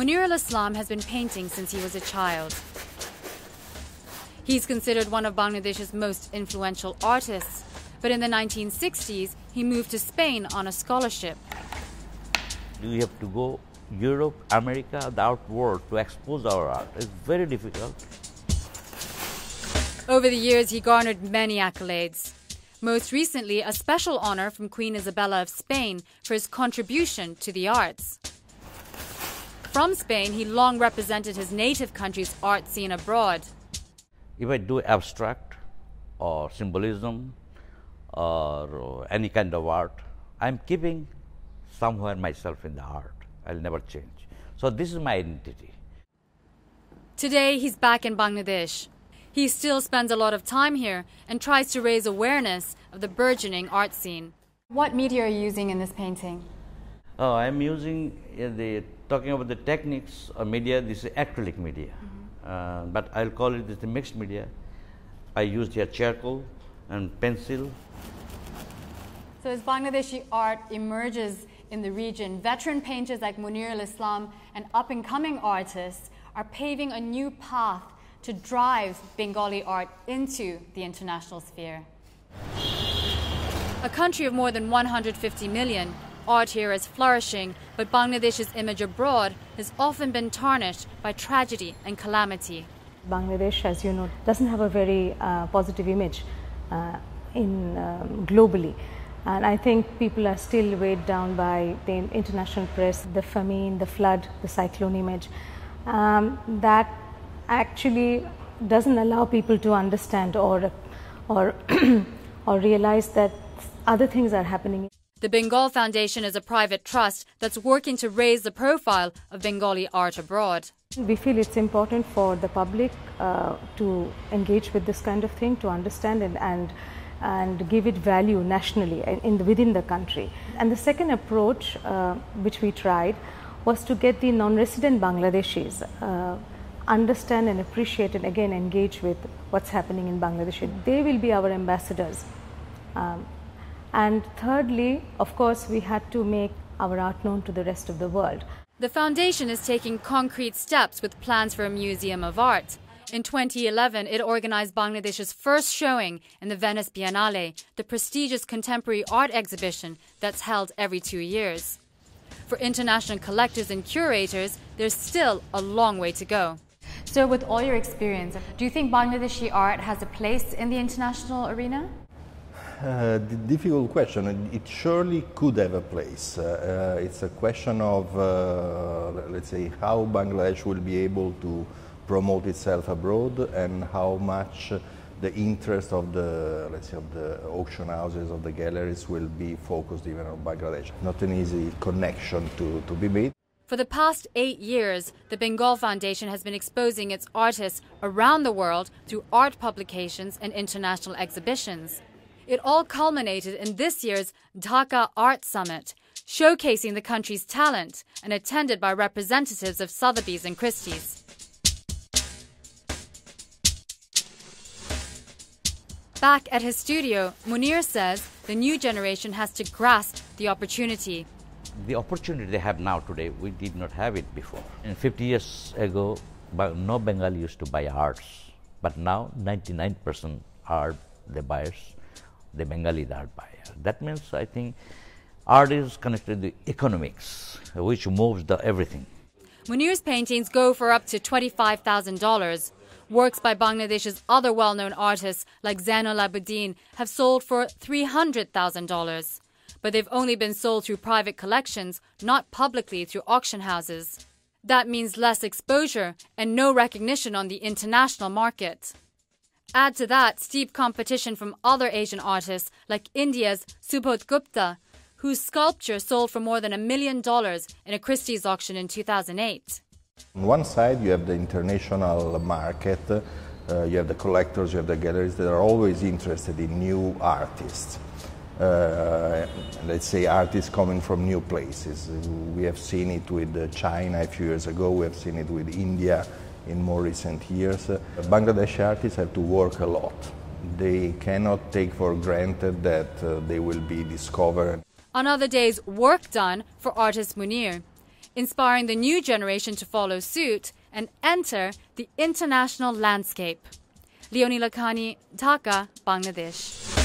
Monirul Islam has been painting since he was a child. He's considered one of Bangladesh's most influential artists, but in the 1960s, he moved to Spain on a scholarship. We have to go Europe, America, the out world to expose our art. It's very difficult. Over the years, he garnered many accolades. Most recently, a special honor from Queen Isabella of Spain for his contribution to the arts. From Spain, he long represented his native country's art scene abroad. If I do abstract or symbolism or any kind of art, I'm keeping somewhere myself in the art. I'll never change. So this is my identity. Today, he's back in Bangladesh. He still spends a lot of time here and tries to raise awareness of the burgeoning art scene. What media are you using in this painting? I'm using talking about the techniques of media, this is acrylic media. But I'll call it the mixed media. I used here charcoal and pencil. So as Bangladeshi art emerges in the region, veteran painters like Monirul Islam and up-and-coming artists are paving a new path to drive Bengali art into the international sphere. A country of more than 150 million, art here is flourishing, but Bangladesh's image abroad has often been tarnished by tragedy and calamity. Bangladesh, as you know, doesn't have a very positive image globally. And I think people are still weighed down by the international press, the famine, the flood, the cyclone image. That actually doesn't allow people to understand or realize that other things are happening. The Bengal Foundation is a private trust that's working to raise the profile of Bengali art abroad. We feel it's important for the public to engage with this kind of thing, to understand and give it value nationally within the country. And the second approach, which we tried, was to get the non-resident Bangladeshis understand and appreciate and again engage with what's happening in Bangladesh. They will be our ambassadors. And thirdly, of course, we had to make our art known to the rest of the world. The foundation is taking concrete steps with plans for a museum of art. In 2011, it organized Bangladesh's first showing in the Venice Biennale, the prestigious contemporary art exhibition that's held every 2 years. For international collectors and curators, there's still a long way to go. So with all your experience, do you think Bangladeshi art has a place in the international arena? The difficult question. It surely could have a place. It's a question of, let's say, how Bangladesh will be able to promote itself abroad and how much the interest of the, let's say, of the auction houses, of the galleries will be focused even on Bangladesh. Not an easy connection to be made. For the past 8 years, the Bengal Foundation has been exposing its artists around the world through art publications and international exhibitions. It all culminated in this year's Dhaka Art Summit, showcasing the country's talent and attended by representatives of Sotheby's and Christie's. Back at his studio, Munir says the new generation has to grasp the opportunity. The opportunity they have now today, we did not have it before. And 50 years ago, no Bengali used to buy arts, but now 99% are the buyers, the Bengali art buyer. That means I think art is connected to economics, which moves everything. Munir's paintings go for up to $25,000. Works by Bangladesh's other well-known artists like Zainul Abedin have sold for $300,000. But they've only been sold through private collections, not publicly through auction houses. That means less exposure and no recognition on the international market. Add to that steep competition from other Asian artists like India's Subodh Gupta, whose sculpture sold for more than $1 million in a Christie's auction in 2008. On one side, you have the international market, you have the collectors, you have the galleries that are always interested in new artists. Let's say artists coming from new places. We have seen it with China a few years ago, we have seen it with India in more recent years. Bangladeshi artists have to work a lot. They cannot take for granted that they will be discovered. On other days, work done for artist Munir. inspiring the new generation to follow suit and enter the international landscape. Leone, Lakhani, Dhaka, Bangladesh.